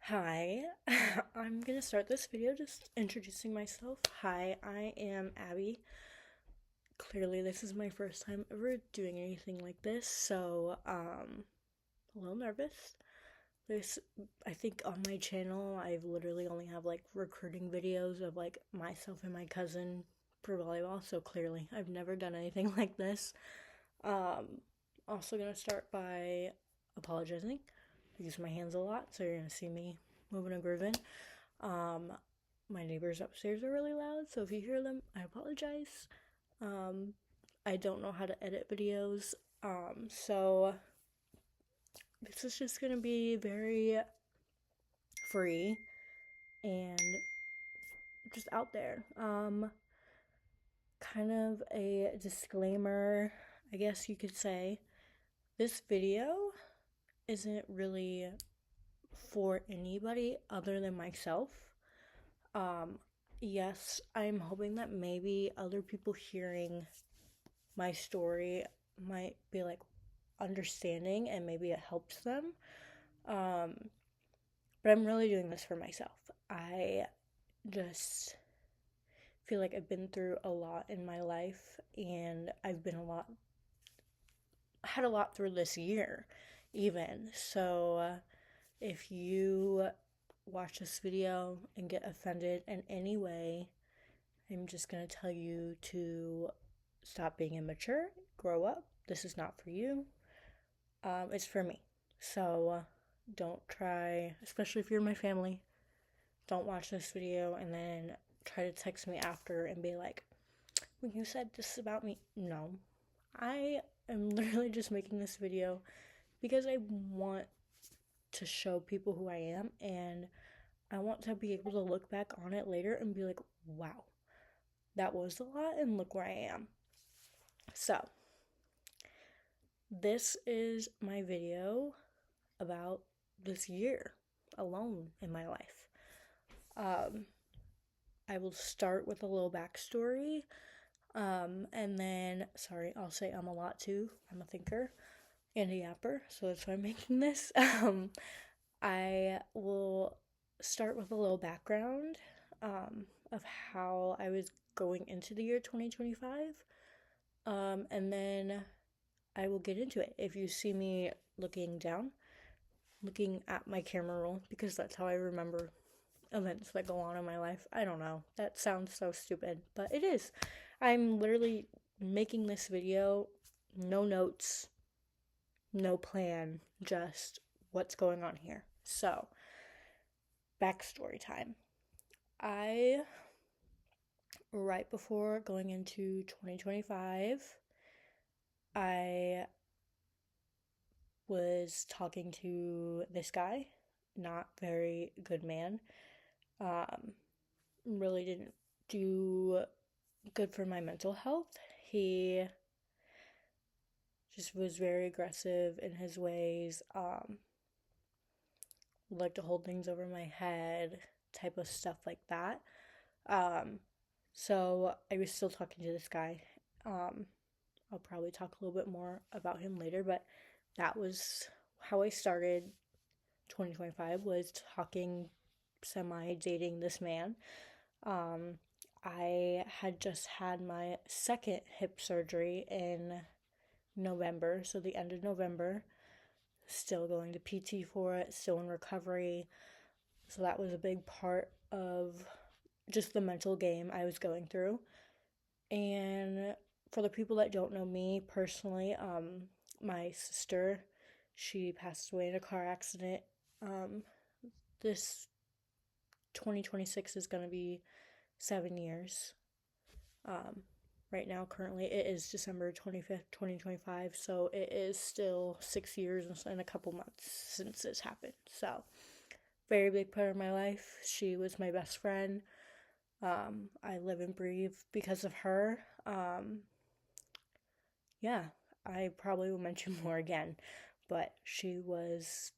Hi, I'm gonna start this video just introducing myself. Hi, I am Abby. Clearly, this is my first time ever doing anything like this, so a little nervous. This, I think on my channel, I've literally only have like recruiting videos of like myself and my cousin for volleyball, so clearly I've never done anything like this. Um, Also gonna start by apologizing. I use my hands a lot, so you're gonna see me moving and grooving. Um, my neighbors upstairs are really loud, so if you hear them, I apologize. Um, I don't know how to edit videos, so this is just gonna be very free and just out there. Kind of a disclaimer, I guess you could say. This video isn't really for anybody other than myself. Um, yes, I'm hoping that maybe other people hearing my story might be like understanding and maybe it helps them. Um, but I'm really doing this for myself. I just feel like I've been through a lot in my life and had a lot through this year, even. So, if you watch this video and get offended in any way, I'm just gonna tell you to stop being immature, grow up. This is not for you. It's for me. So don't try, especially if you're my family, don't watch this video and then try to text me after and be like, "When you said this about me." No. I am literally just making this video because I want to show people who I am, and I want to be able to look back on it later and be like, wow, that was a lot, and look where I am. So, this is my video about this year alone in my life. Um, I will start with a little backstory, and then, sorry, I'll say I'm a lot too. I'm a thinker and a yapper, so that's why I'm making this. I will start with a little background of how I was going into the year 2025, and then I will get into it. If you see me looking down, looking at my camera roll, because that's how I remember events that go on in my life. I don't know. That sounds so stupid, but it is. I'm literally making this video, no notes, no plan, just what's going on here. So, backstory time. I, right before going into 2025, I was talking to this guy, not very good man. Um, really didn't do good for my mental health. He just was very aggressive in his ways, like to hold things over my head, type of stuff like that. Um, so I was still talking to this guy. Um, I'll probably talk a little bit more about him later, but that was how I started 2025, was talking, semi dating this man. Um, I had just had my second hip surgery in November, so the end of November. Still going to PT for it, still in recovery. So that was a big part of just the mental game I was going through. And for the people that don't know me personally, my sister, she passed away in a car accident. This 2026 is going to be 7 years. Um, right now, currently, it is December 25th, 2025, so it is still 6 years and a couple months since this happened. So, very big part of my life. She was my best friend. I live and breathe because of her. Yeah, I probably will mention more again, but she was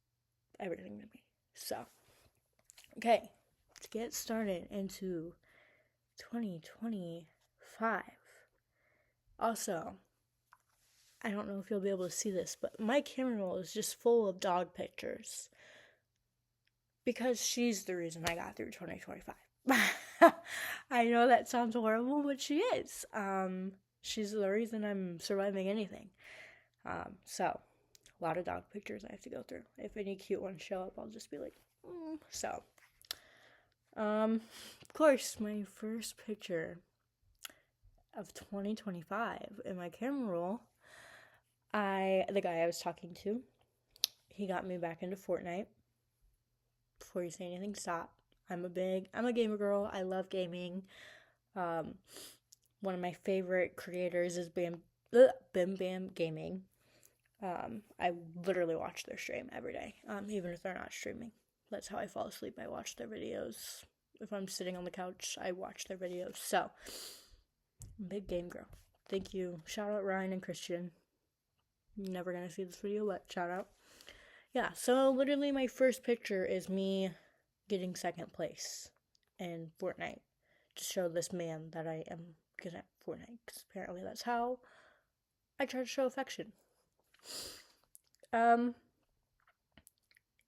everything to me. So, okay, to get started into 2025. Also, I don't know if you'll be able to see this, but my camera roll is just full of dog pictures. because she's the reason I got through 2025. I know that sounds horrible, but she is. She's the reason I'm surviving anything. So, a lot of dog pictures I have to go through. If any cute ones show up, I'll just be like, So, of course, my first picture of 2025 in my camera roll, the guy I was talking to, he got me back into Fortnite. Before you say anything, stop. I'm a gamer girl. I love gaming. One of my favorite creators is Bim Bam Gaming. I literally watch their stream every day, even if they're not streaming. That's how I fall asleep. I watch their videos. If I'm sitting on the couch, I watch their videos. So, big game girl. Thank you. Shout out Ryan and Christian. Never gonna see this video, but shout out. Yeah, so literally my first picture is me getting second place in Fortnite to show this man that I am good at Fortnite, because apparently that's how I try to show affection. And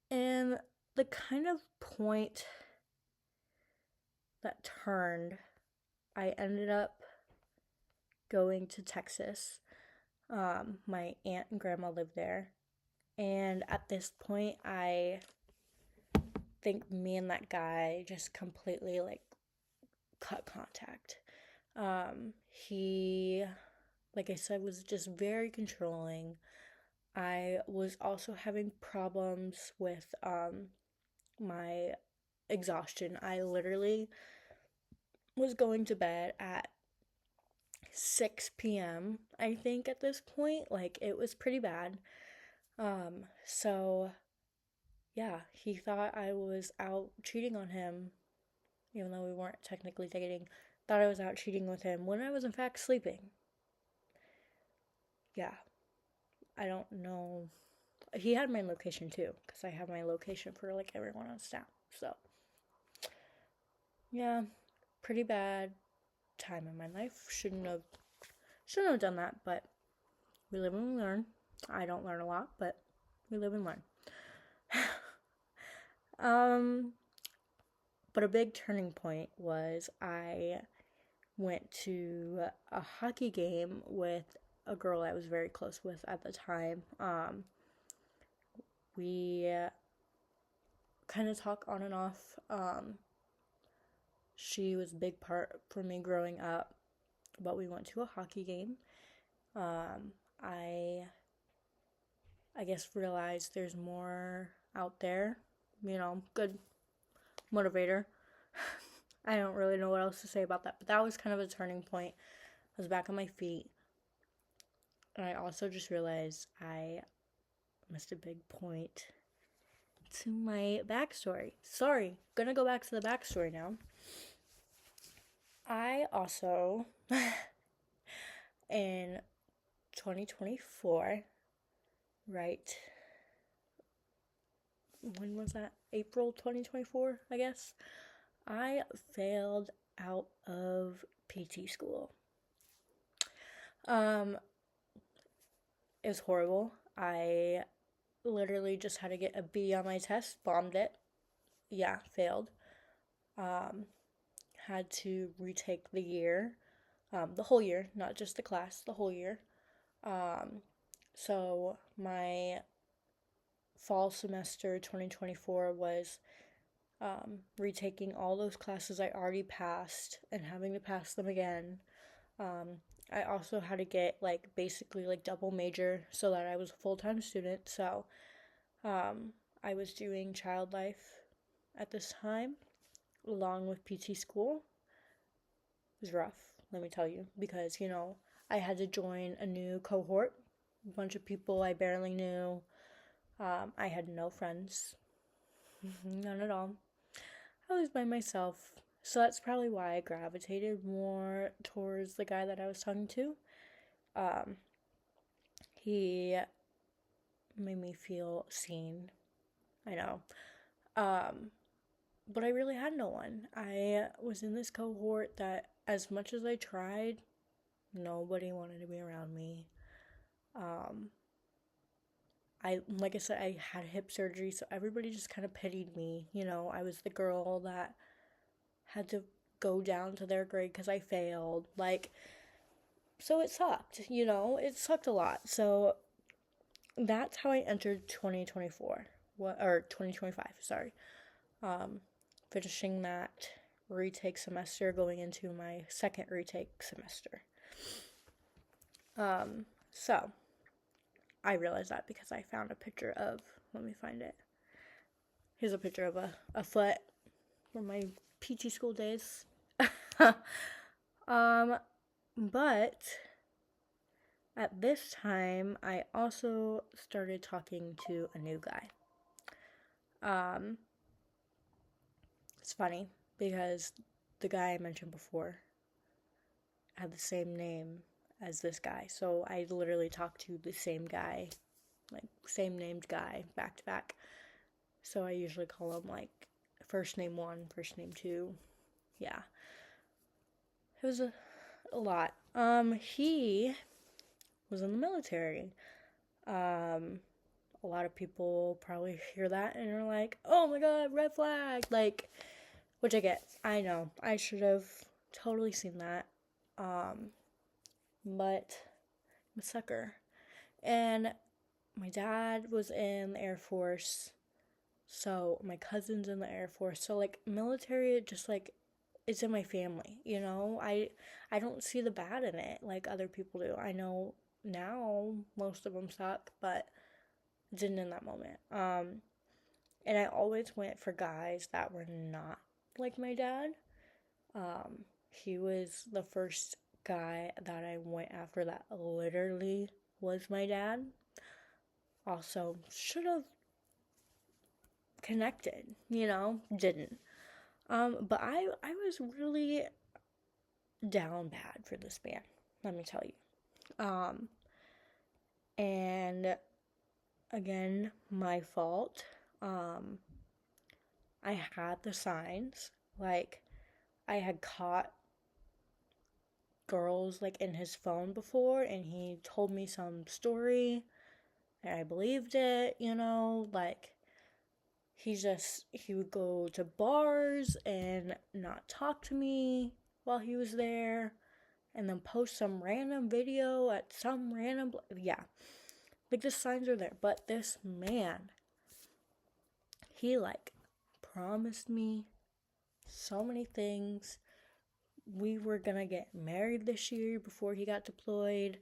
the kind of point that turned, I ended up going to Texas. My aunt and grandma lived there. And at this point, I think me and that guy just completely, cut contact. He, like I said, was just very controlling. I was also having problems with, my exhaustion. I literally was going to bed at 6 p.m., I think, at this point. It was pretty bad. So, yeah, he thought I was out cheating on him, even though we weren't technically dating. Thought I was out cheating with him when I was in fact sleeping. Yeah, I don't know. He had my location too, because I have my location for everyone on staff. So, yeah, pretty bad time in my life. Shouldn't have done that, but we live and we learn. I don't learn a lot, but we live and learn. But a big turning point was I went to a hockey game with a girl I was very close with at the time. We kind of talk on and off. She was a big part for me growing up, but we went to a hockey game. I guess realized there's more out there, good motivator. I don't really know what else to say about that, but that was kind of a turning point. I was back on my feet, and I also just realized I missed a big point to my backstory. Sorry, gonna go back to the backstory now. I also, in 2024, right, when was that? April 2024, I guess. I failed out of PT school. It was horrible. I literally just had to get a B on my test, bombed it. Yeah, failed. Had to retake the year, the whole year, not just the class, the whole year. So my fall semester 2024 was retaking all those classes I already passed and having to pass them again. I also had to get basically double major so that I was a full-time student. So I was doing child life at this time along with PT school. It was rough, let me tell you, because I had to join a new cohort, a bunch of people I barely knew. I had no friends, none at all. I was by myself, so that's probably why I gravitated more towards the guy that I was talking to. He made me feel seen. I know. But I really had no one. I was in this cohort that, as much as I tried, nobody wanted to be around me. like I said, I had hip surgery, so everybody just kind of pitied me. You know, I was the girl that had to go down to their grade because I failed. Like, so it sucked, you know, it sucked a lot. So that's how I entered 2024, or 2025, sorry. Finishing that retake semester, going into my second retake semester. So I realized that because I found a picture of, let me find it. Here's a picture of a foot from my PT school days. But at this time, I also started talking to a new guy. It's funny because the guy I mentioned before had the same name as this guy. So I literally talked to the same guy, like same named guy, back to back. So I usually call him like first name 1, first name 2. Yeah. It was a lot. He was in the military. A lot of people probably hear that and are like, oh my god, red flag. Like, which I get. I know. I should have totally seen that. But I'm a sucker. And my dad was in the Air Force. So my cousin's in the Air Force. So like military, just like, it's in my family, you know? I don't see the bad in it like other people do. I know now most of them suck, but didn't in that moment. And I always went for guys that were not like my dad. He was the first guy that I went after that literally was my dad. Also, should have connected, you know, didn't. But I was really down bad for this man, let me tell you. And again, my fault. I had the signs, like, I had caught girls, like, in his phone before, and he told me some story, and I believed it, you know, like, he would go to bars and not talk to me while he was there, and then post some random video at some random, yeah, like, the signs are there, but this man, he, like, promised me so many things. We were gonna get married this year before he got deployed.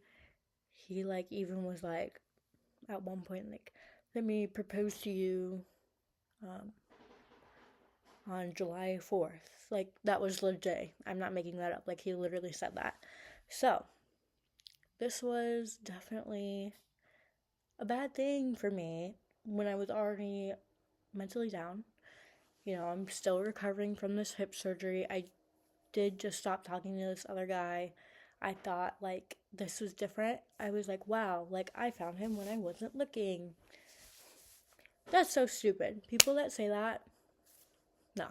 He, like, even was like, at one point, like, let me propose to you on July 4th. Like, that was legit. I'm not making that up. Like, he literally said that. So, this was definitely a bad thing for me when I was already mentally down. You know, I'm still recovering from this hip surgery. I did just stop talking to this other guy. I thought, like, this was different. I was like, wow, like, I found him when I wasn't looking. That's so stupid. People that say that, no,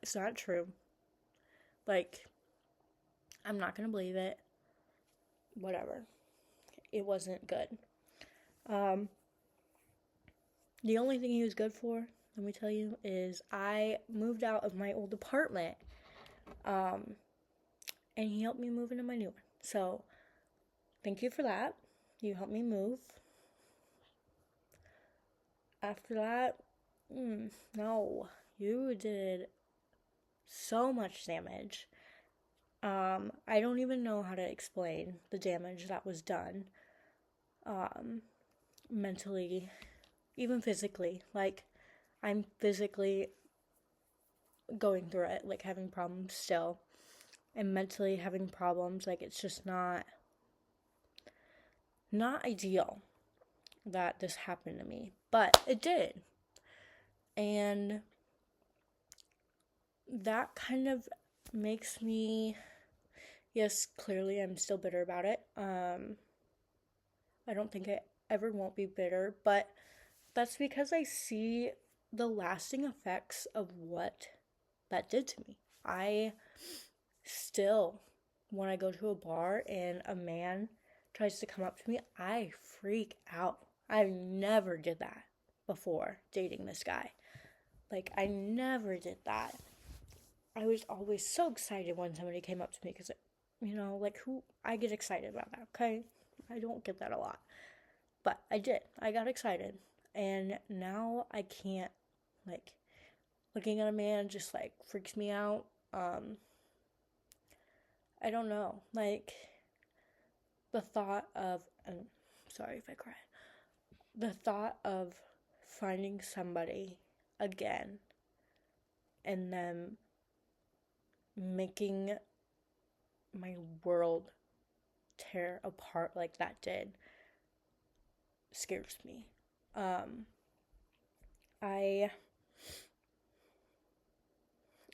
it's not true. Like, I'm not gonna believe it. Whatever. It wasn't good. The only thing he was good for, let me tell you, is I moved out of my old apartment. And he helped me move into my new one. So, thank you for that. You helped me move. After that, no, you did so much damage. I don't even know how to explain the damage that was done. Mentally, even physically. Like, I'm physically going through it, like, having problems still. And mentally having problems, like, it's just not ideal that this happened to me. But it did. And that kind of makes me, yes, clearly I'm still bitter about it. I don't think I ever won't be bitter, but that's because I see the lasting effects of what that did to me. I still, when I go to a bar and a man tries to come up to me, I freak out. I never did that before dating this guy. Like, I never did that. I was always so excited when somebody came up to me because, like, I get excited about that, okay? I don't get that a lot. But I did. I got excited. And now I can't, like, looking at a man just, like, freaks me out. I don't know. Like, the thought of, I'm sorry if I cry, the thought of finding somebody again and them making my world tear apart like that did scares me. I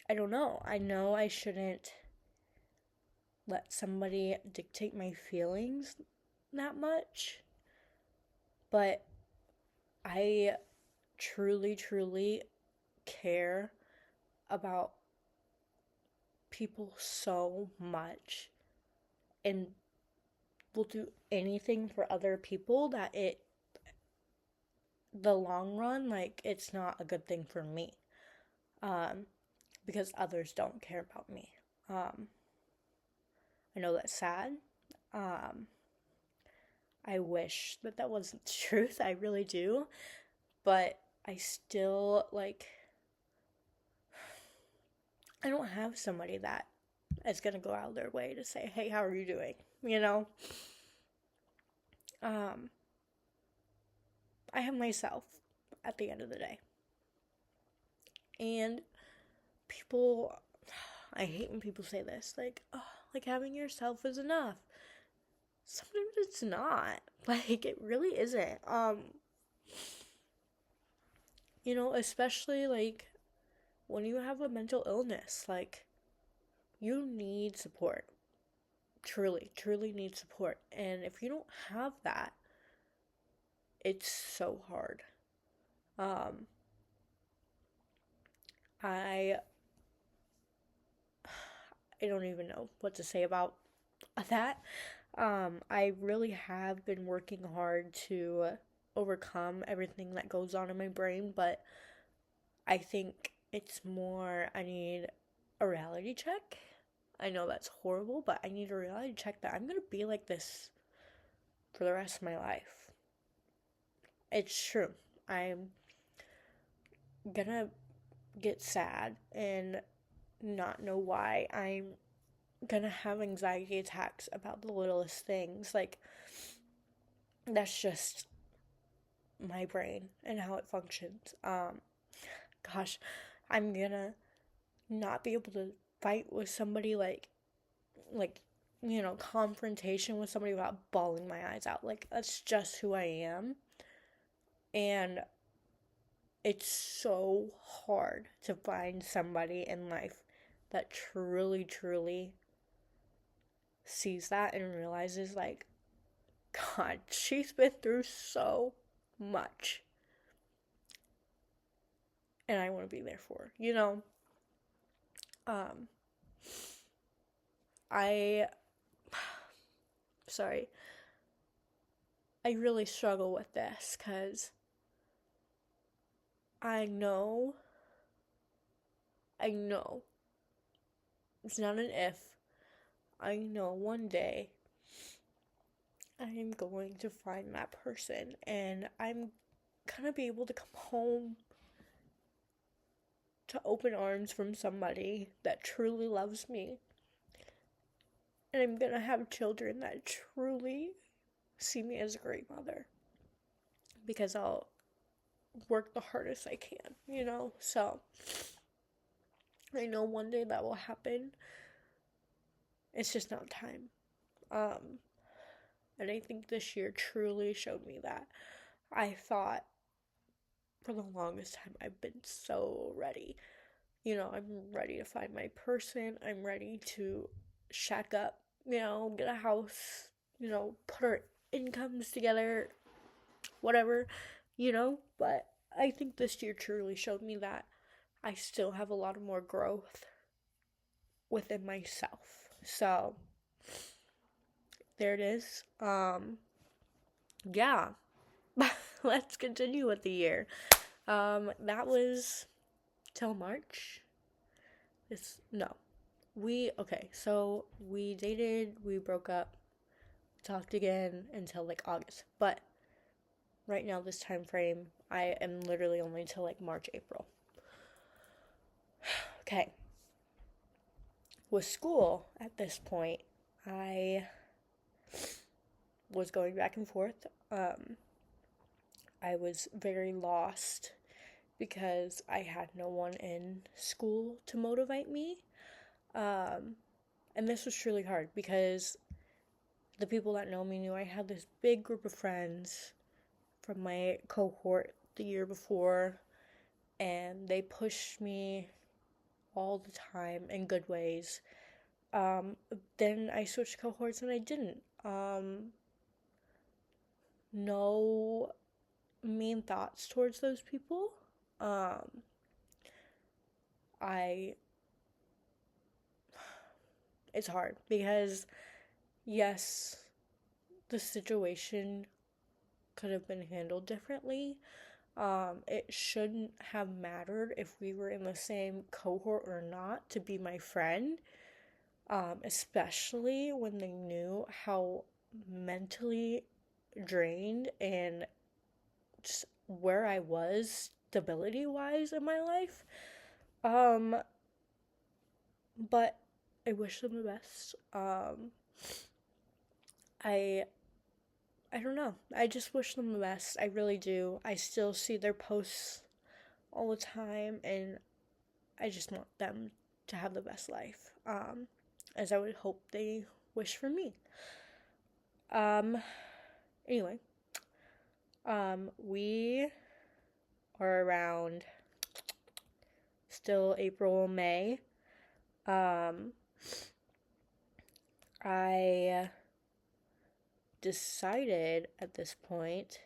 don't know. I know I shouldn't let somebody dictate my feelings that much, but I truly, truly care about people so much and will do anything for other people that the long run, like, it's not a good thing for me, because others don't care about me. I know that's sad. I wish that wasn't the truth. I really do. But I still, like, I don't have somebody that is going to go out of their way to say, hey, how are you doing? I have myself at the end of the day. And people, I hate when people say this, like, oh, like, having yourself is enough. Sometimes it's not. Like, it really isn't. Especially, like, when you have a mental illness, like, you need support. Truly, truly need support. And if you don't have that, it's so hard. I don't even know what to say about that. I really have been working hard to overcome everything that goes on in my brain, but I think it's more I need a reality check. I know that's horrible, but I need a reality check that I'm gonna be like this for the rest of my life. It's true. I'm gonna get sad and not know why. I'm gonna have anxiety attacks about the littlest things. Like, that's just my brain and how it functions. Gosh, I'm gonna not be able to fight with somebody, like, confrontation with somebody without bawling my eyes out. Like, that's just who I am. And it's so hard to find somebody in life that truly, truly sees that and realizes, like, God, she's been through so much. And I want to be there for her, I sorry. I really struggle with this because I know it's not an if. I know one day I am going to find that person and I'm gonna be able to come home to open arms from somebody that truly loves me. And I'm gonna have children that truly see me as a great mother. Because I'll work the hardest I can, So I know one day that will happen. It's just not time. And I think this year truly showed me that. I thought for the longest time I've been so ready. I'm ready to find my person. I'm ready to shack up, get a house, put our incomes together, whatever, But I think this year truly showed me that I still have a lot of more growth within myself. So there it is. Yeah. let's continue with the year. That was till March. So we dated, we broke up, talked again until like August. But right now, this time frame, I am literally only till like March, April. Okay. With school at this point, I was going back and forth. I was very lost because I had no one in school to motivate me. And this was truly hard because the people that know me knew I had this big group of friends from my cohort the year before, and they pushed me all the time in good ways. Then I switched cohorts and I didn't. No mean thoughts towards those people. It's hard because, yes, the situation could have been handled differently. It shouldn't have mattered if we were in the same cohort or not to be my friend, especially when they knew how mentally drained and just where I was stability wise in my life. But I wish them the best. I don't know. I just wish them the best. I really do. I still see their posts all the time, and I just want them to have the best life. As I would hope they wish for me. Anyway. We are around still April, May. I decided at this point,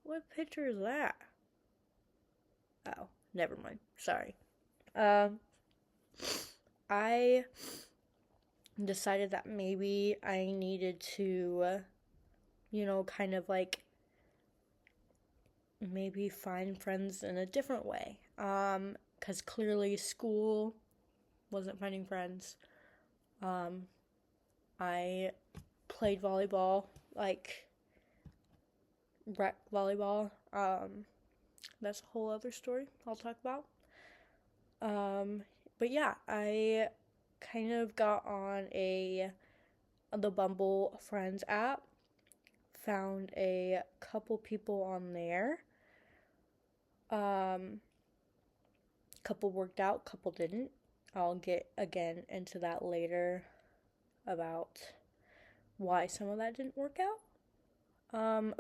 what picture is that? Oh, never mind. Sorry. I decided that maybe I needed to, kind of like maybe find friends in a different way. Because clearly school wasn't finding friends. I played volleyball, like rec volleyball. That's a whole other story I'll talk about. But yeah, I kind of got on the Bumble Friends app, found a couple people on there. Couple worked out, couple didn't. I'll get again into that later about why some of that didn't work out.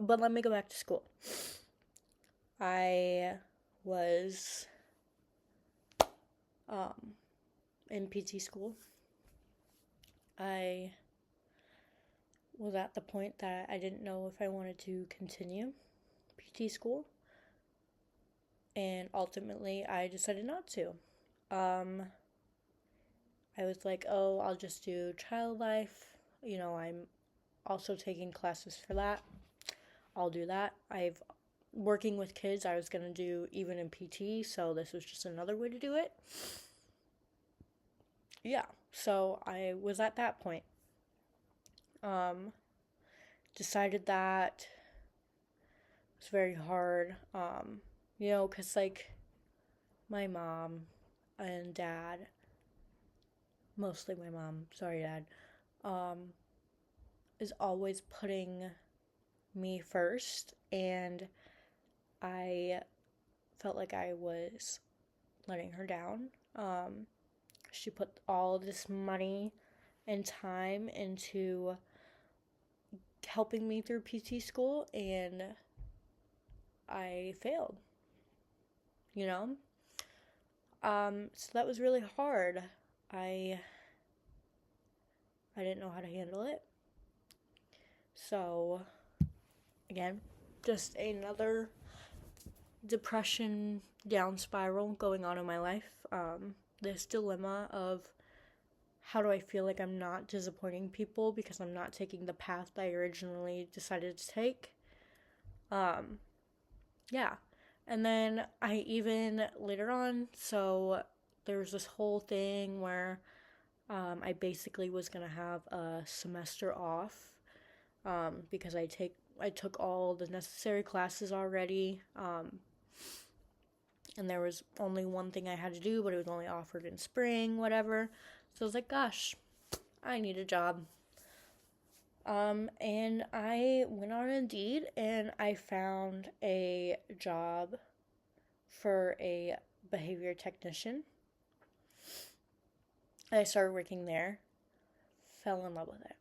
But let me go back to school. I was in PT school. I was at the point that I didn't know if I wanted to continue PT school, and ultimately I decided not to. I was like, oh, I'll just do child life. I'm also taking classes for that. I'll do that. Working with kids, I was going to do even in PT, so this was just another way to do it. Yeah, so I was at that point. Decided that it was very hard, because, like, my mom and dad, mostly my mom, sorry, Dad, is always putting me first, and I felt like I was letting her down. She put all this money and time into helping me through PT school, and I failed, so that was really hard. I didn't know how to handle it. So, again, just another depression down spiral going on in my life. This dilemma of how do I feel like I'm not disappointing people because I'm not taking the path I originally decided to take. Yeah. And then I even later on, so there was this whole thing where I basically was gonna have a semester off because I took all the necessary classes already, and there was only one thing I had to do, but it was only offered in spring, whatever. So I was like, gosh, I need a job. And I went on Indeed and I found a job for a behavior technician. I started working there, fell in love with it.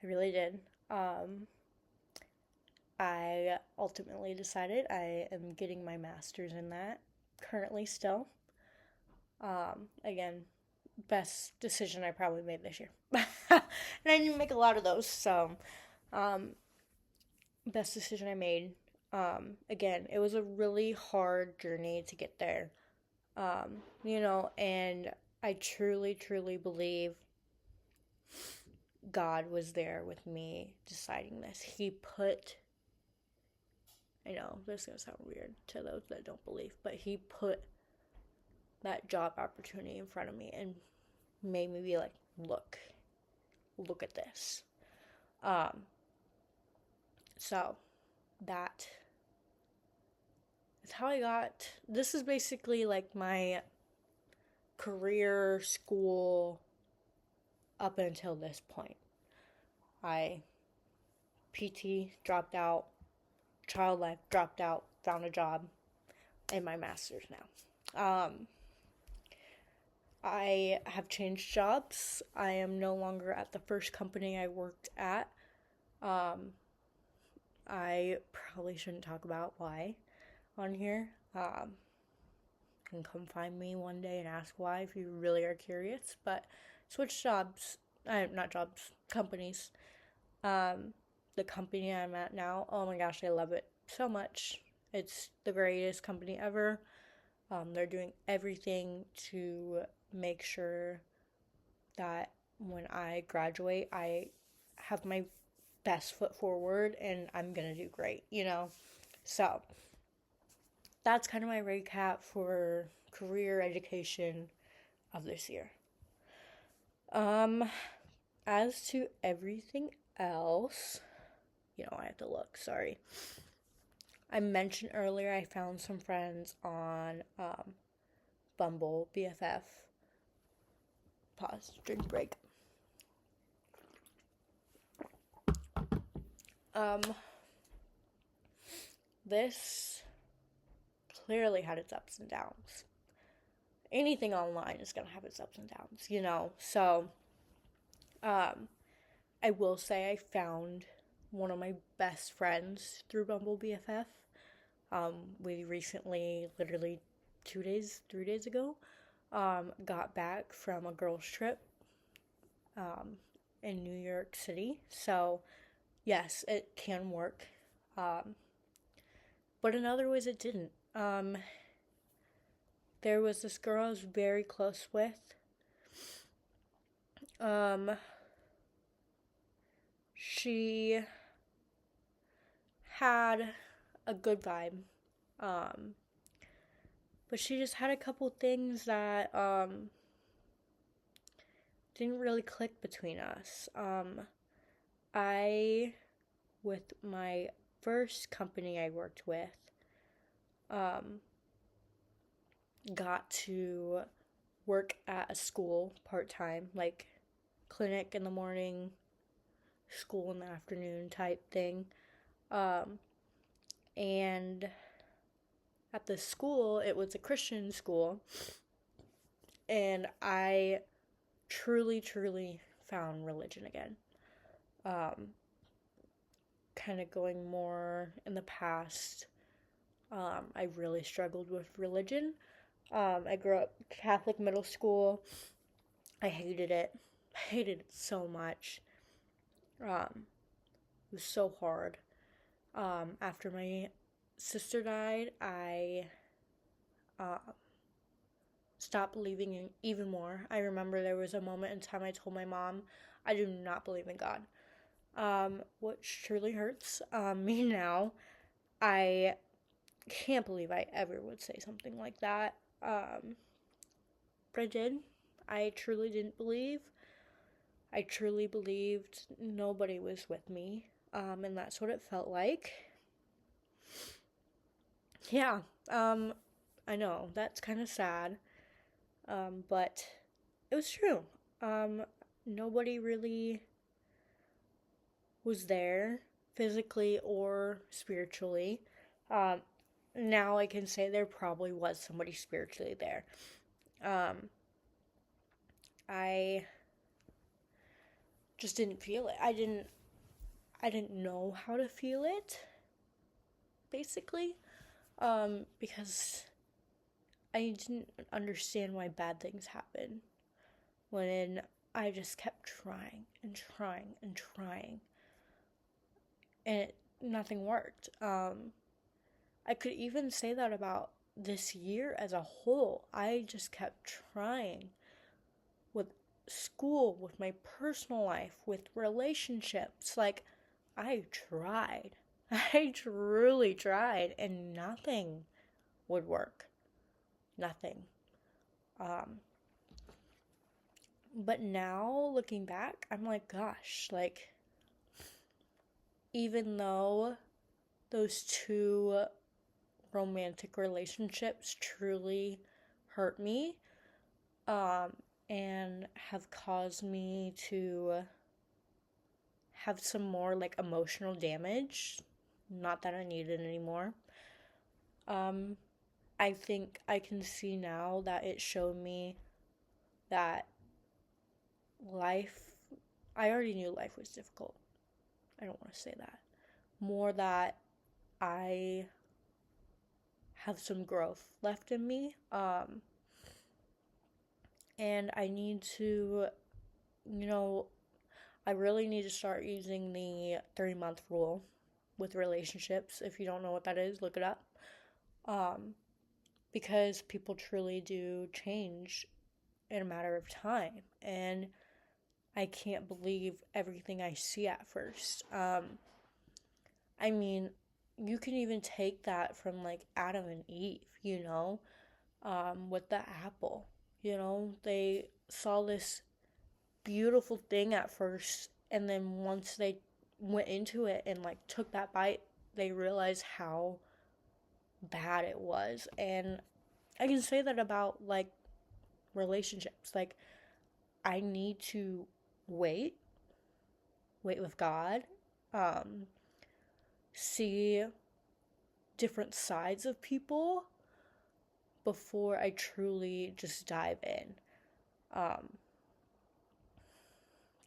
I really did. I ultimately decided I am getting my master's in that currently still. Again, best decision I probably made this year. And I didn't make a lot of those, so best decision I made. Again, it was a really hard journey to get there. And I truly, truly believe God was there with me deciding this. I know this is going to sound weird to those that don't believe, but He put that job opportunity in front of me and made me be like, look at this. So that's how I got, this is basically like my career, school, up until this point. I PT dropped out, child life dropped out, found a job, and my master's now. I have changed jobs. I am no longer at the first company I worked at. I probably shouldn't talk about why on here. You can come find me one day and ask why if you really are curious. But switch jobs, not jobs, companies. The company I'm at now, oh my gosh, I love it so much. It's the greatest company ever. They're doing everything to make sure that when I graduate, I have my best foot forward and I'm gonna do great, So that's kind of my recap for career education of this year. As to everything else, I have to look, sorry. I mentioned earlier I found some friends on Bumble BFF. Pause, drink break. This clearly had its ups and downs. Anything online is gonna have its ups and downs, So, I will say I found one of my best friends through Bumble BFF. We recently, literally 3 days ago, got back from a girls' trip in New York City. So, yes, it can work. But in other ways, it didn't. There was this girl I was very close with. She had a good vibe. But she just had a couple things that didn't really click between us. With my first company I worked with, got to work at a school part-time, like clinic in the morning, school in the afternoon type thing. And at the school, it was a Christian school, and I truly, truly found religion again. Kind of going more in the past, I really struggled with religion. I grew up Catholic middle school. I hated it. I hated it so much. It was so hard. After my sister died, I stopped believing even more. I remember there was a moment in time I told my mom, I do not believe in God. which truly hurts me now. I can't believe I ever would say something like that. But I did. I truly didn't believe. I truly believed nobody was with me. And that's what it felt like. Yeah, I know, that's kind of sad. But it was true. Nobody really was there physically or spiritually. Um, Now I can say there probably was somebody spiritually there. Um, I just didn't feel it. I didn't know how to feel it, basically. Because I didn't understand why bad things happen when I just kept trying and trying and trying, and nothing worked. I could even say that about this year as a whole. I just kept trying with school, with my personal life, with relationships. Like, I tried. I truly tried, and nothing would work. Nothing. Um, but now looking back, I'm like, gosh, like, even though those two romantic relationships truly hurt me, um, and have caused me to have some more like emotional damage. Not that I need it anymore. Um, I think I can see now that it showed me that life, I already knew life was difficult. I don't want to say that. More that I have some growth left in me. And I need to, you know, I really need to start using the 3-month rule with relationships. If you don't know what that is, look it up. Because people truly do change in a matter of time. And I can't believe everything I see at first. I mean, you can even take that from like Adam and Eve, with the apple. They saw this beautiful thing at first, and then once they went into it and like took that bite, they realized how bad it was. And I can say that about like relationships. Like, I need to wait, wait with God, see different sides of people before I truly just dive in.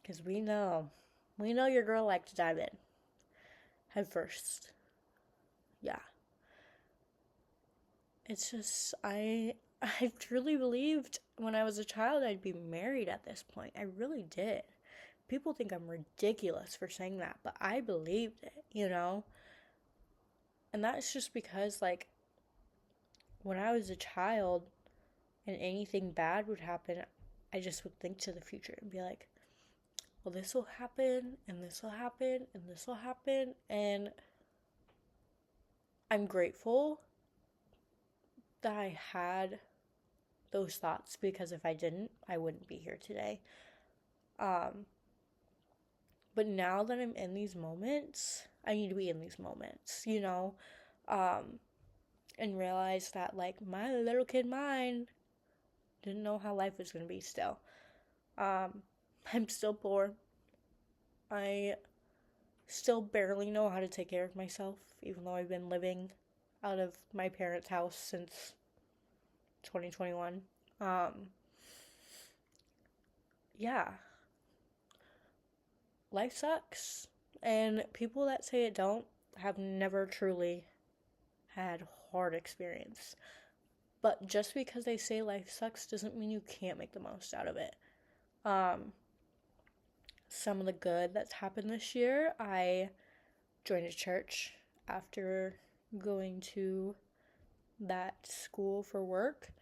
Because we know your girl likes to dive in head first. Yeah. It's just, I truly believed when I was a child I'd be married at this point. I really did. People think I'm ridiculous for saying that, but I believed it. And that's just because, like, when I was a child and anything bad would happen, I just would think to the future and be like, well, this will happen, and this will happen, and this will happen. And I'm grateful that I had those thoughts, because if I didn't, I wouldn't be here today. But now that I'm in these moments, I need to be in these moments, and realize that, like, my little kid mind didn't know how life was going to be still. I'm still poor. I still barely know how to take care of myself, even though I've been living out of my parents' house since 2021. Yeah. Life sucks. And people that say it don't have never truly had hard experience. But just because they say life sucks doesn't mean you can't make the most out of it. Some of the good that's happened this year, I joined a church after going to that school for work.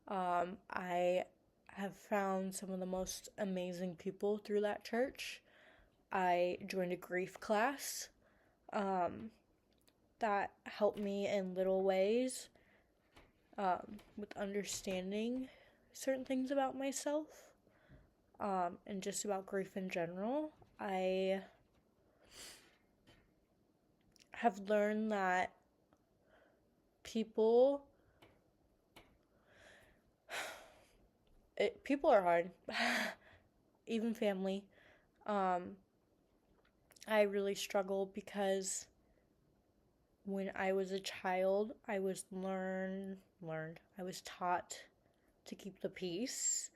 I have found some of the most amazing people through that church. I joined a grief class that helped me in little ways with understanding certain things about myself and just about grief in general. I have learned that people are hard, even family. I really struggle because when I was a child, I was I was taught to keep the peace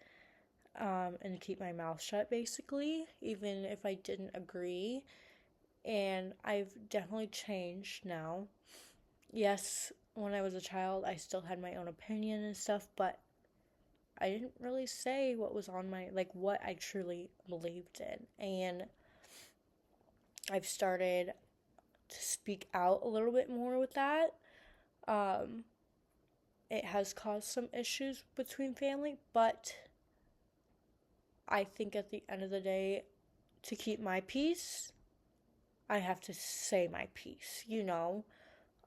and keep my mouth shut, basically, even if I didn't agree. And I've definitely changed now. Yes, when I was a child, I still had my own opinion and stuff, but I didn't really say what was on my, like, what I truly believed in. And I've started to speak out a little bit more with that. It has caused some issues between family, but I think at the end of the day, to keep my peace, I have to say my piece, you know?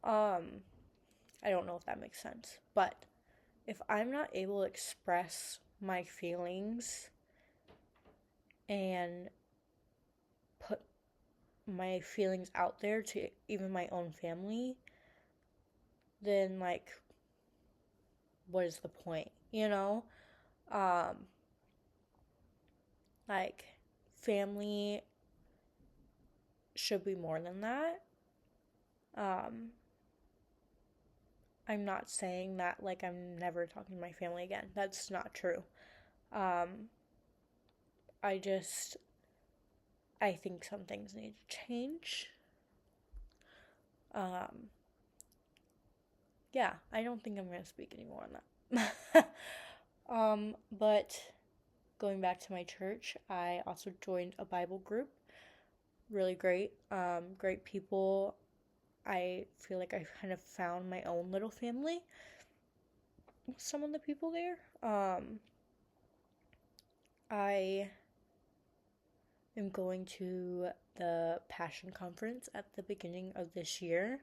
I don't know if that makes sense, but if I'm not able to express my feelings and put my feelings out there to even my own family, then, like, what is the point, you know? Like, family should be more than that. I'm not saying that, like, I'm never talking to my family again. That's not true. I think some things need to change. Yeah, I don't think I'm going to speak anymore on that. But going back to my church, I also joined a Bible group. Really great. Great people. I feel like I've kind of found my own little family with some of the people there. I am going to the Passion Conference at the beginning of this year.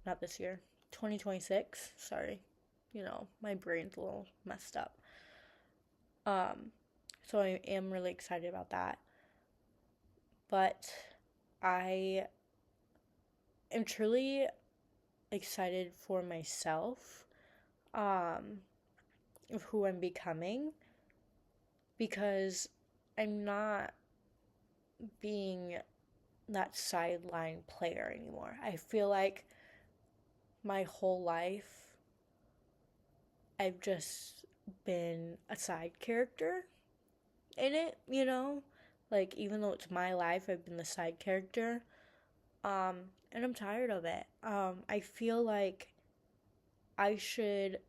Not this year, 2026. Sorry. You know, my brain's a little messed up. So I am really excited about that. But I am truly excited for myself, of who I'm becoming, because I'm not being that sideline player anymore. I feel like my whole life I've just been a side character in it, you know? Like, even though it's my life, I've been the side character. And I'm tired of it. I feel like I should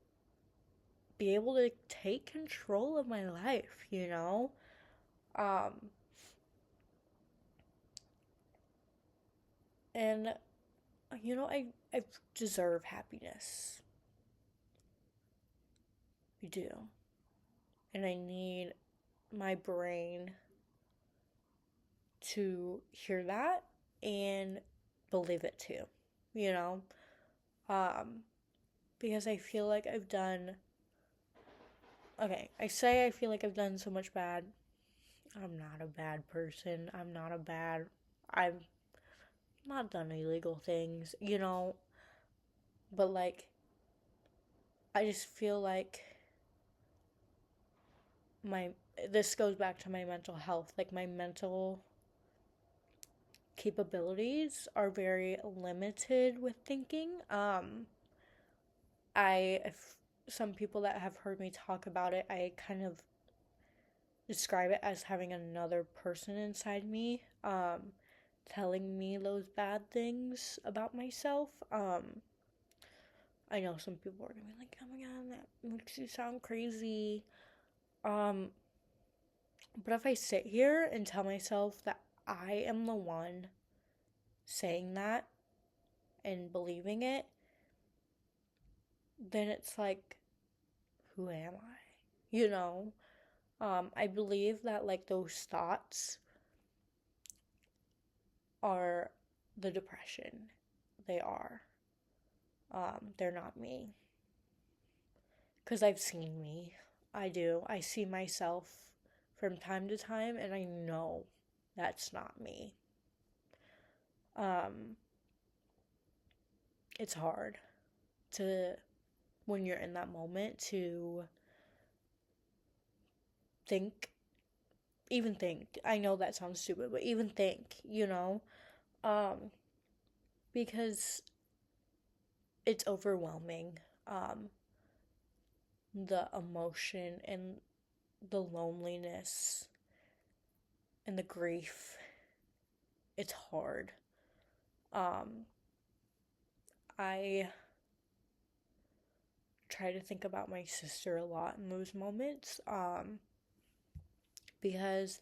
be able to take control of my life, you know? And, you know, I deserve happiness. I do. And I need my brain to hear that and believe it too, you know? Because I feel like I've done, okay, I say I feel like I've done so much bad. I'm not a bad person. I've not done illegal things, you know? But, like, I just feel like this goes back to my mental health. Like, my mental capabilities are very limited with thinking. Some people that have heard me talk about it, I kind of describe it as having another person inside me, telling me those bad things about myself. I know some people are gonna be like, oh my god, that makes you sound crazy. But if I sit here and tell myself that I am the one saying that and believing it, then it's like, who am I? You know? I believe that, like, those thoughts are the depression. They are. They're not me. Because I've seen me. I do. I see myself from time to time, and I know that's not me. It's hard to, when you're in that moment, to think, even think. I know that sounds stupid, but even think, because it's overwhelming. The emotion and the loneliness and the grief, it's hard. I try to think about my sister a lot in those moments, because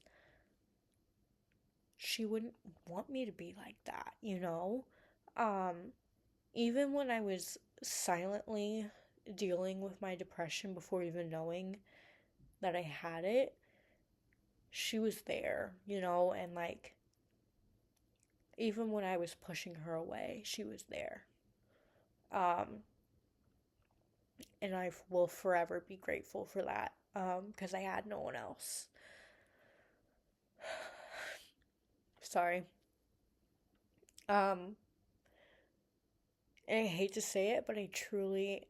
she wouldn't want me to be like that, even when I was silently dealing with my depression before even knowing that I had it, she was there, and like, even when I was pushing her away, she was there. And I will forever be grateful for that, because I had no one else. Sorry. And I hate to say it, but I truly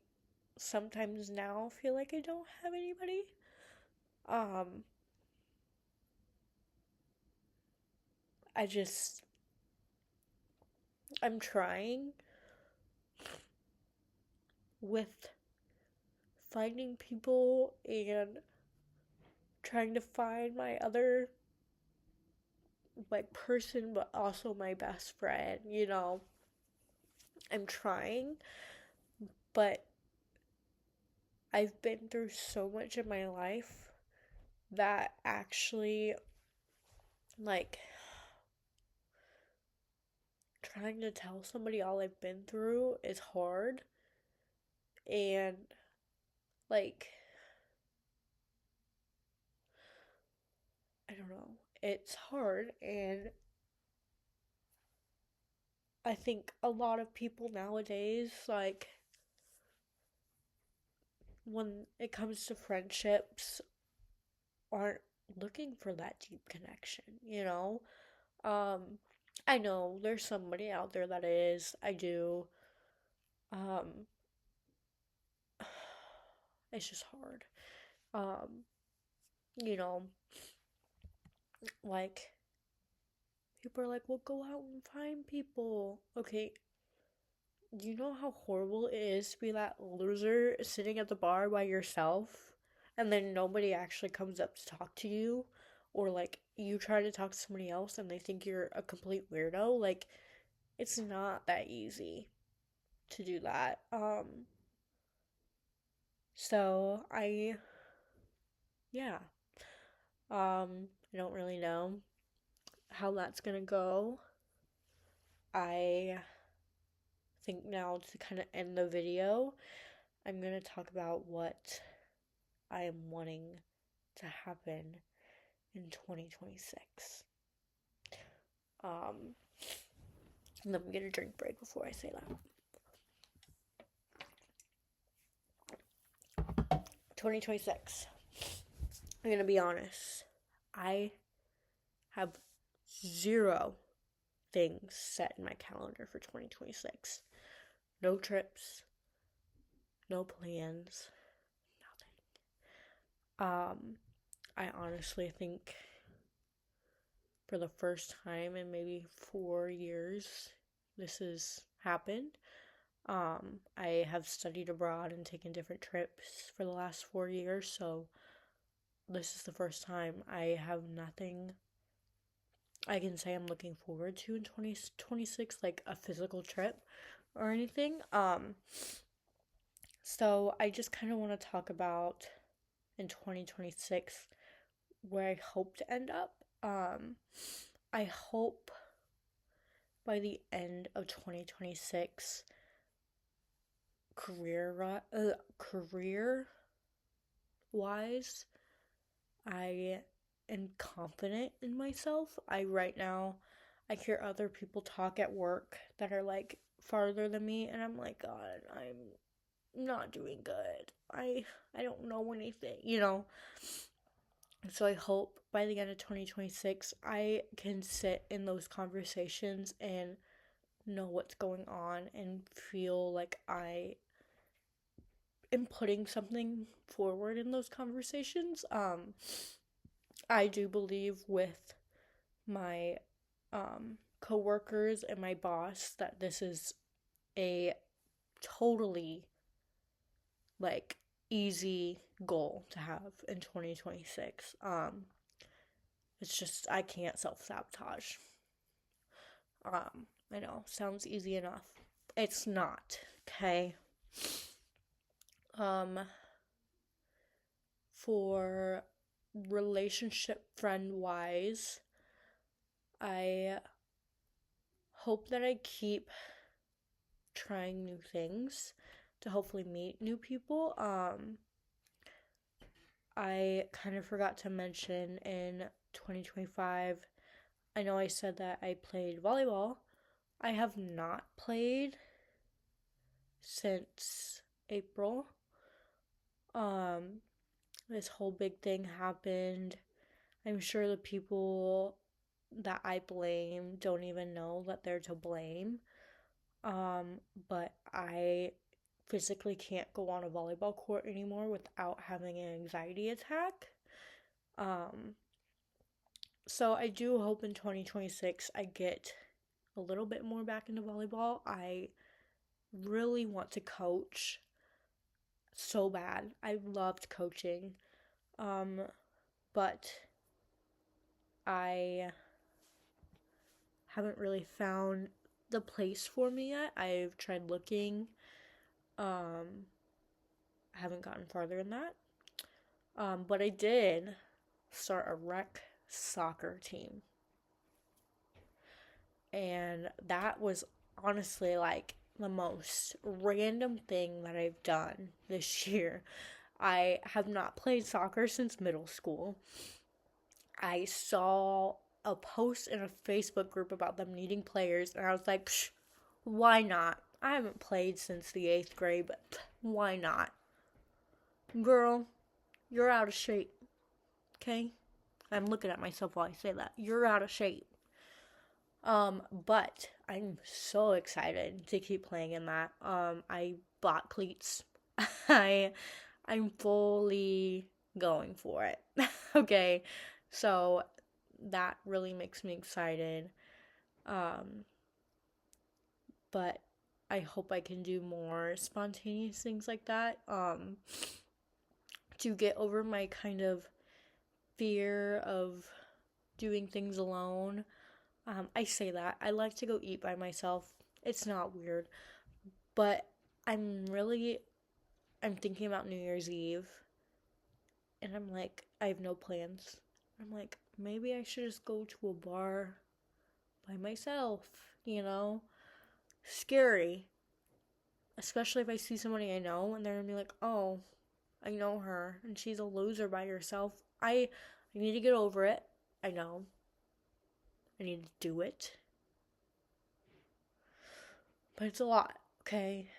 sometimes now feel like I don't have anybody. I just, I'm trying with finding people and trying to find my other, like, person, but also my best friend, I'm trying, but I've been through so much in my life that actually, like, trying to tell somebody all I've been through is hard. And, like, I don't know. It's hard, and I think a lot of people nowadays, like, when it comes to friendships, aren't looking for that deep connection, Um, I know there's somebody out there that is. I do. Um, it's just hard. Um, you know, like, people are like, well, go out and find people. Okay, do you know how horrible it is to be that loser sitting at the bar by yourself and then nobody actually comes up to talk to you? Or, like, you try to talk to somebody else and they think you're a complete weirdo? Like, it's not that easy to do that. So yeah. I don't really know how that's gonna go. I think now, to kind of end the video, I'm gonna talk about what I am wanting to happen in 2026. Um, Let me get a drink break before I say that. 2026. I'm gonna be honest. I have zero things set in my calendar for 2026. No trips, no plans, nothing. I honestly think for the first time in maybe 4 years, this has happened. I have studied abroad and taken different trips for the last 4 years, so this is the first time I have nothing I can say I'm looking forward to in 2026, like a physical trip or anything. So I just kind of want to talk about in 2026 where I hope to end up. I hope by the end of 2026, career wise, I am confident in myself. Right now, I hear other people talk at work that are like farther than me, and I'm like, God, I'm not doing good. I don't know anything, you know. So I hope by the end of 2026 I can sit in those conversations and know what's going on and feel like I am putting something forward in those conversations. I do believe with my coworkers and my boss that this is a totally like easy goal to have in 2026. It's just I can't self-sabotage. I know, sounds easy enough. It's not, okay? Um for relationship friend wise, I hope that I keep trying new things to hopefully meet new people. I kind of forgot to mention in 2025, I know I said that I played volleyball. I have not played since April. This whole big thing happened. I'm sure the people that I blame don't even know that they're to blame. But I physically can't go on a volleyball court anymore without having an anxiety attack. Um, so I do hope in 2026 I get a little bit more back into volleyball. I really want to coach so bad. I loved coaching. But I haven't really found the place for me yet. I've tried looking. I haven't gotten farther in that. But I did start a rec soccer team. And that was honestly like the most random thing that I've done this year. I have not played soccer since middle school. I saw a post in a Facebook group about them needing players, and I was like, psh, why not? I haven't played since the 8th grade, but why not? Girl, you're out of shape, okay? I'm looking at myself while I say that. You're out of shape. But I'm so excited to keep playing in that. I bought cleats. I I'm fully going for it. Okay. So that really makes me excited. Um, but I hope I can do more spontaneous things like that. To get over my kind of fear of doing things alone. I say that. I like to go eat by myself. It's not weird. But I'm really I'm thinking about New Year's Eve and I'm like, I have no plans. I'm like, maybe I should just go to a bar by myself, you know? Scary. Especially if I see somebody I know and they're gonna be like, oh, I know her and she's a loser by herself. I need to get over it. I know. I need to do it. But it's a lot, okay?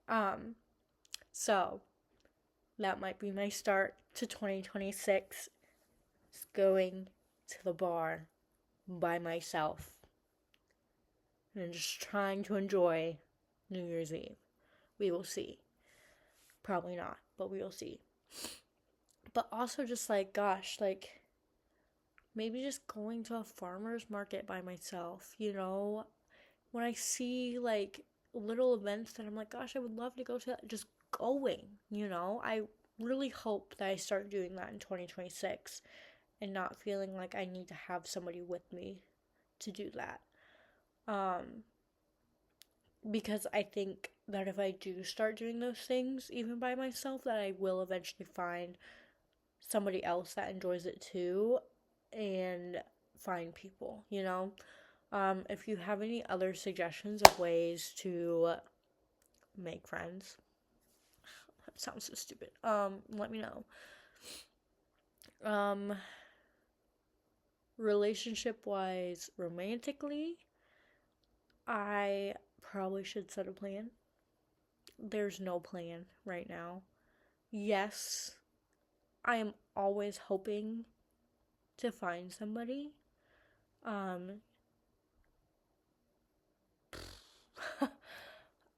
Um, so that might be my start to 2026. It's going to the bar by myself and just trying to enjoy New Year's Eve. We will see. Probably not, but we will see. But also just like, gosh, like maybe just going to a farmer's market by myself, you know? When I see like little events that I'm like, gosh, I would love to go to that, just going, you know? I really hope that I start doing that in 2026 and not feeling like I need to have somebody with me to do that. Because I think that if I do start doing those things, even by myself, that I will eventually find somebody else that enjoys it too and find people, you know? If you have any other suggestions of ways to make friends, that sounds so stupid. Let me know. Um, Relationship wise, romantically, I probably should set a plan. There's no plan right now. Yes, I am always hoping to find somebody. Um,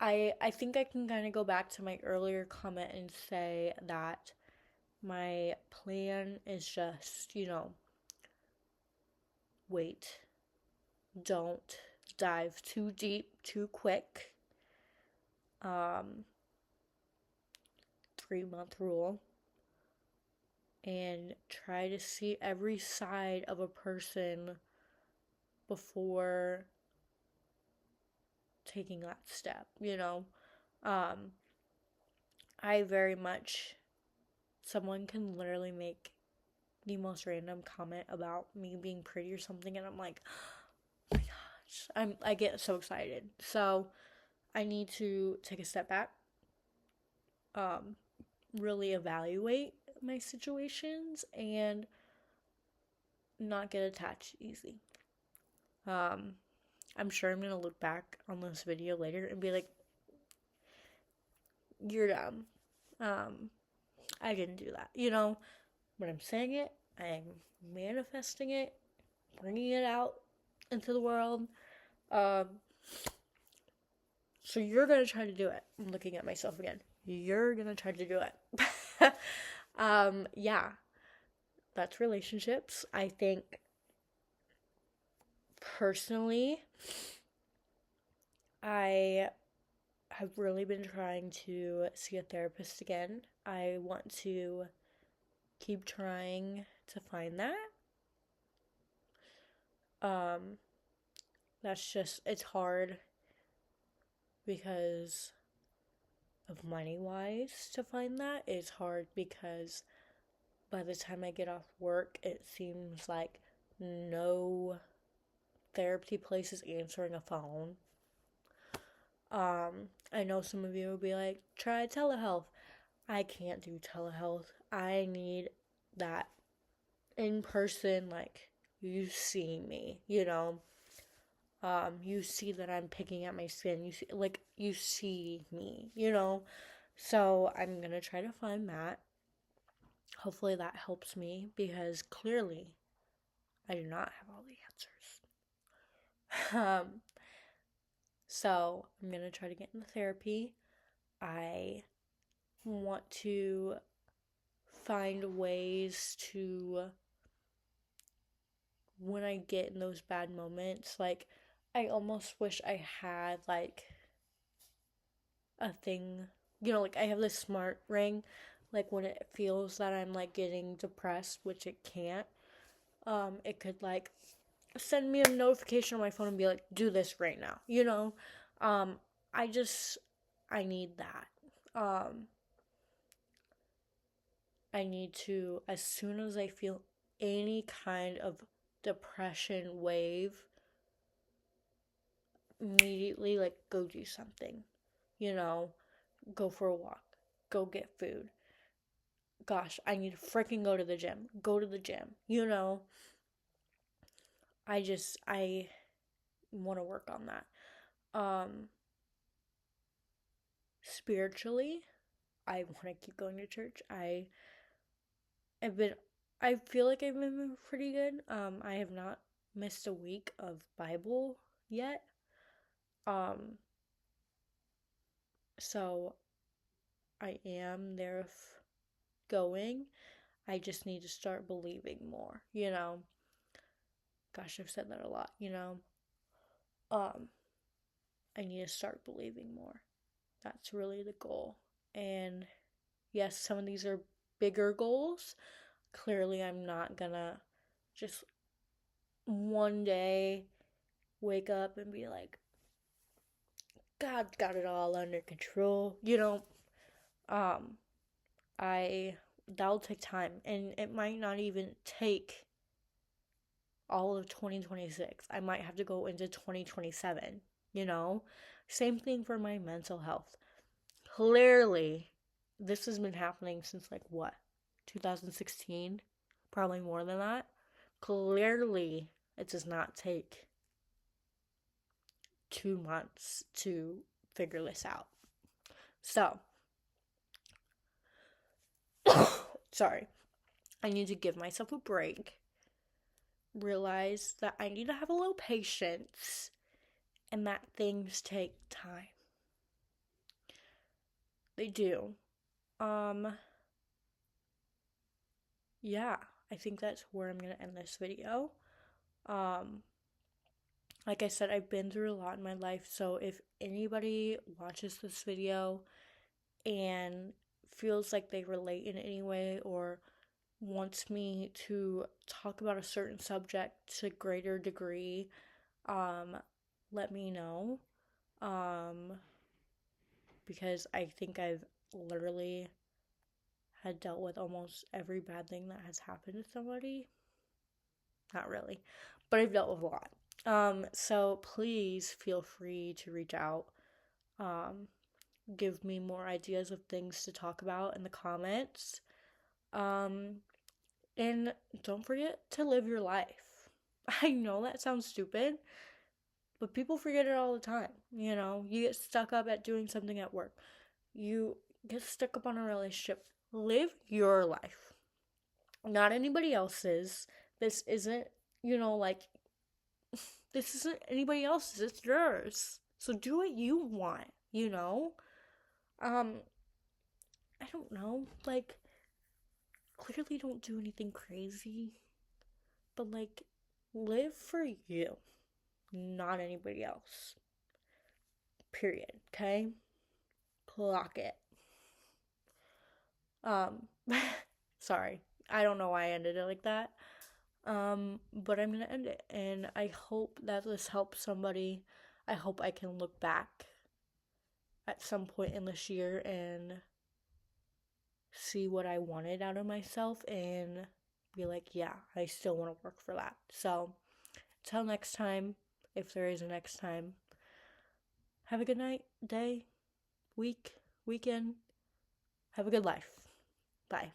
I think I can kind of go back to my earlier comment and say that my plan is just, wait. Don't dive too deep too quick. 3-month rule. And try to see every side of a person before taking that step, I very much, someone can literally make the most random comment about me being pretty or something, and I'm like, oh my gosh, I get so excited. So I need to take a step back, really evaluate my situations, and not get attached easy. I'm sure I'm gonna look back on this video later and be like, you're dumb. I didn't do that. When I'm saying it, I'm manifesting it, bringing it out into the world. So you're gonna try to do it. I'm looking at myself again. You're gonna try to do it. Yeah. That's relationships. I think personally, I have really been trying to see a therapist again. I want to keep trying to find that. That's just, it's hard because of money wise to find that. It's hard because by the time I get off work, it seems like no therapy place is answering a phone. I know some of you will be like, try telehealth. I can't do telehealth. I need that in person, like, you see me, you see that I'm picking at my skin, you see me, so I'm gonna try to find that. Hopefully that helps me, because clearly I do not have all the answers. So I'm gonna try to get into therapy. I want to find ways to, when I get in those bad moments, like, I almost wish I had, like, a thing, like, I have this smart ring, like, when it feels that I'm, like, getting depressed, which it can't, it could, like, send me a notification on my phone and be like, do this right now, I need that. I need to, as soon as I feel any kind of depression wave, immediately, like, go do something, go for a walk, go get food. Gosh, I need to freaking go to the gym. Go to the gym, I want to work on that. Spiritually, I want to keep going to church. I feel like I've been pretty good. I have not missed a week of Bible yet. So I am there going. I just need to start believing more, Gosh, I've said that a lot, I need to start believing more. That's really the goal. And yes, some of these are bigger goals. Clearly, I'm not gonna just one day wake up and be like, God's got it all under control, that'll take time, and it might not even take all of 2026. I might have to go into 2027, Same thing for my mental health. Clearly, this has been happening since, like, what, 2016? Probably more than that. Clearly, it does not take 2 months to figure this out. So, sorry, I need to give myself a break, realize that I need to have a little patience, and that things take time. They do. Yeah, I think that's where I'm gonna end this video. Like I said, I've been through a lot in my life, so if anybody watches this video and feels like they relate in any way or wants me to talk about a certain subject to a greater degree, let me know. Because I think I've literally had dealt with almost every bad thing that has happened to somebody. Not really, but I've dealt with a lot. So please feel free to reach out. Give me more ideas of things to talk about in the comments. And don't forget to live your life. I know that sounds stupid, but people forget it all the time. You know, you get stuck up at doing something at work. You get stuck up on a relationship. Live your life, not anybody else's. This isn't, like, this isn't anybody else's. It's yours. So do what you want, I don't know. Like, clearly don't do anything crazy, but, like, live for you, not anybody else. Period. Okay? Clock it. Sorry. I don't know why I ended it like that. But I'm gonna end it, and I hope that this helps somebody. I hope I can look back at some point in this year and see what I wanted out of myself and be like, yeah, I still want to work for that. So, until next time, if there is a next time, have a good night, day, week, weekend. Have a good life. Bye.